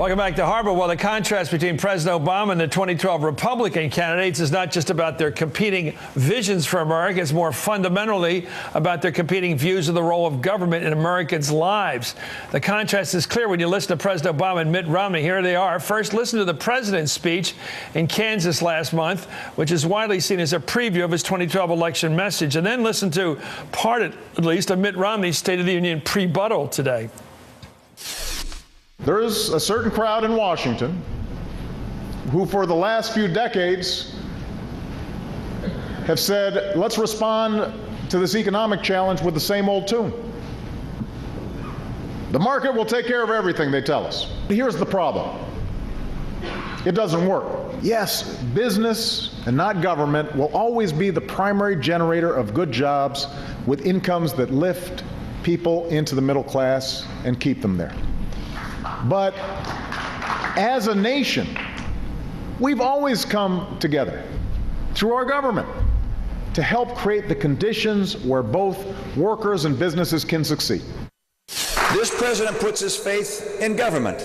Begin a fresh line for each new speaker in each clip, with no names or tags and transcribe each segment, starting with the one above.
Welcome back to Harbor. Well, the contrast between President Obama and the 2012 Republican candidates is not just about their competing visions for America. It's more fundamentally about their competing views of the role of government in Americans' lives. The contrast is clear when you listen to President Obama and Mitt Romney. Here they are. First, listen to the president's speech in Kansas last month, which is widely seen as a preview of his 2012 election message. And then listen to part, at least, of Mitt Romney's State of the Union rebuttal today.
There is a certain crowd in Washington who for the last few decades have said, let's respond to this economic challenge with the same old tune. The market will take care of everything, they tell us. Here's the problem. It doesn't work. Yes, business and not government will always be the primary generator of good jobs with incomes that lift people into the middle class and keep them there. But as a nation, we've always come together through our government to help create the conditions where both workers and businesses can succeed.
This president puts his faith in government.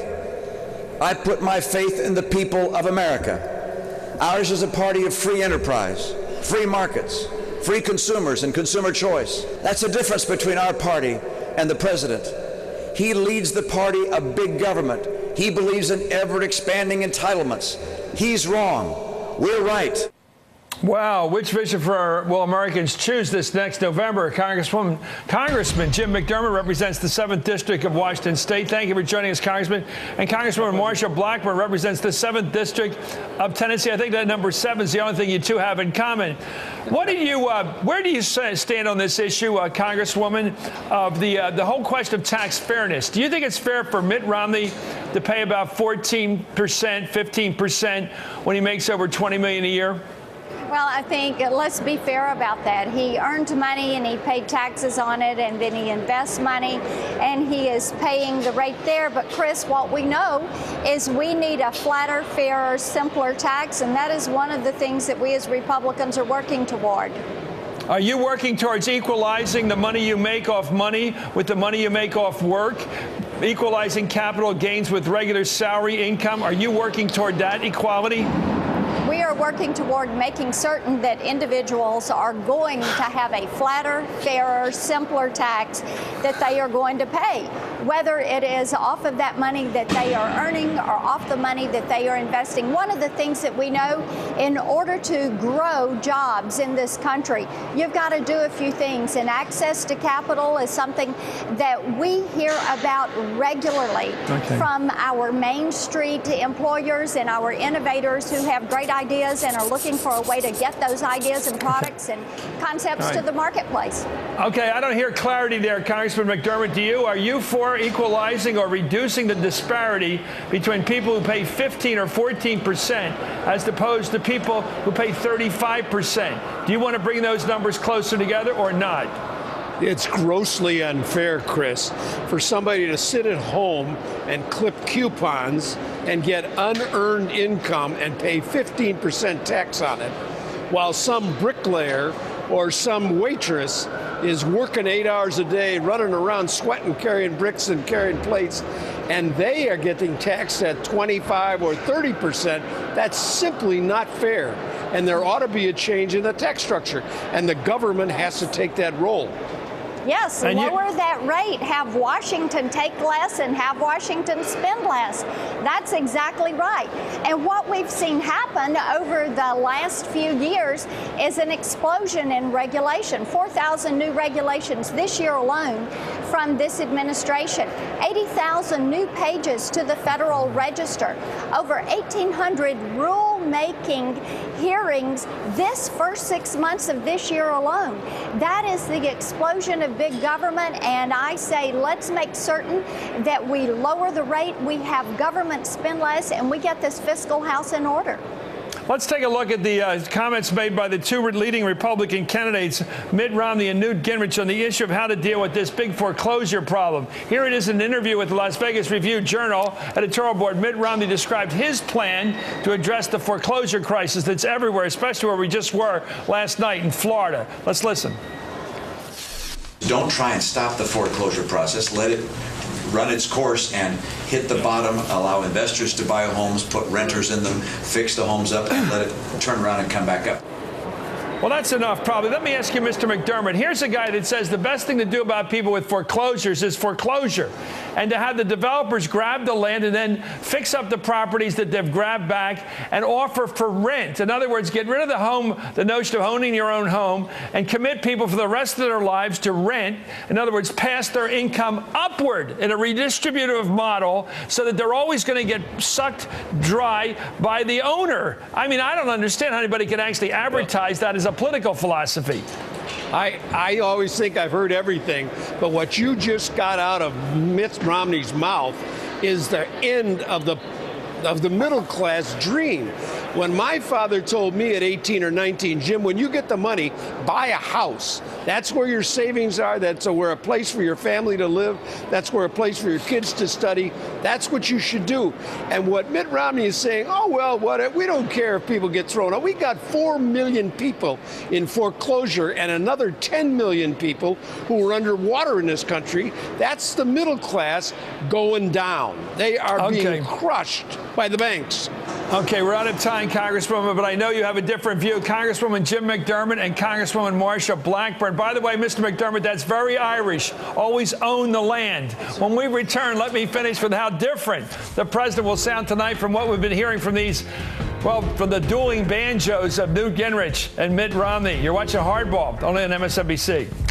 I put my faith in the people of America. Ours is a party of free enterprise, free markets, free consumers, and consumer choice. That's the difference between our party and the president. He leads the party of big government. He believes in ever-expanding entitlements. He's wrong. We're right.
Wow. Which vision will Americans choose this next November? Congressman Jim McDermott represents the 7th District of Washington State. Thank you for joining us, Congressman. And Congresswoman Marsha Blackburn represents the 7th District of Tennessee. I think that number 7 is the only thing you two have in common. Where do you stand on this issue, Congresswoman, of the whole question of tax fairness? Do you think it's fair for Mitt Romney to pay about 14%, 15% when he makes over $20 million a year?
Well, I think let's be fair about that. He earned money and he paid taxes on it, and then he invests money and he is paying the rate there. But Chris, what we know is we need a flatter, fairer, simpler tax, and that is one of the things that we as Republicans are working toward.
Are you working towards equalizing the money you make off money with the money you make off work? Equalizing capital gains with regular salary income? Are you working toward that equality?
We are working toward making certain that individuals are going to have a flatter, fairer, simpler tax that they are going to pay, whether it is off of that money that they are earning or off the money that they are investing. One of the things that we know, in order to grow jobs in this country, you've got to do a few things, and access to capital is something that we hear about regularly from our Main Street employers and our innovators who have great ideas and are looking for a way to get those ideas and products and concepts to the marketplace. Okay,
I don't hear clarity there, Congressman McDermott. Do you? Are you for equalizing or reducing the disparity between people who pay 15 or 14% as opposed to people who pay 35%? Do you want to bring those numbers closer together or not?
It's grossly unfair, Chris, for somebody to sit at home and clip coupons and get unearned income and pay 15% tax on it, while some bricklayer or some waitress is working 8 hours a day, running around sweating, carrying bricks and carrying plates, and they are getting taxed at 25 or 30%. That's simply not fair. And there ought to be a change in the tax structure, and the government has to take that role.
Yes, lower that rate, have Washington take less and have Washington spend less. That's exactly right. And what we've seen happen over the last few years is an explosion in regulation. 4,000 new regulations this year alone from this administration. 80,000 new pages to the Federal Register. Over 1,800 rule-making hearings this first 6 months of this year alone. That is the explosion of big government, and I say let's make certain that we lower the rate, we have government spend less, and we get this fiscal house in order.
Let's take a look at the comments made by the two leading Republican candidates, Mitt Romney and Newt Gingrich, on the issue of how to deal with this big foreclosure problem. Here it is, an interview with the Las Vegas Review-Journal editorial board. Mitt Romney described his plan to address the foreclosure crisis that's everywhere, especially where we just were last night in Florida. Let's listen.
Don't try and stop the foreclosure process. Let it run its course and hit the bottom, allow investors to buy homes, put renters in them, fix the homes up, and let it turn around and come back up.
Well, that's enough, probably. Let me ask you, Mr. McDermott. Here's a guy that says the best thing to do about people with foreclosures is foreclosure, and to have the developers grab the land and then fix up the properties that they've grabbed back and offer for rent. In other words, get rid of the notion of owning your own home, and commit people for the rest of their lives to rent. In other words, pass their income upward in a redistributive model so that they're always going to get sucked dry by the owner. I mean, I don't understand how anybody can actually advertise that as a political philosophy.
I always think I've heard everything, but what you just got out of Mitt Romney's mouth is the end of the middle class dream. When my father told me at 18 or 19, Jim, when you get the money, buy a house. That's where your savings are. That's where a place for your family to live. That's where a place for your kids to study. That's what you should do. And what Mitt Romney is saying, oh, well, we don't care if people get thrown out. We got 4 million people in foreclosure and another 10 million people who are underwater in this country. That's the middle class going down. They are being crushed by the banks.
Okay, we're out of time, Congresswoman, but I know you have a different view. Congresswoman Jim McDermott and Congresswoman Marsha Blackburn. By the way, Mr. McDermott, that's very Irish. Always own the land. When we return, let me finish with how different the president will sound tonight from what we've been hearing from these, well, from the dueling banjos of Newt Gingrich and Mitt Romney. You're watching Hardball, only on MSNBC.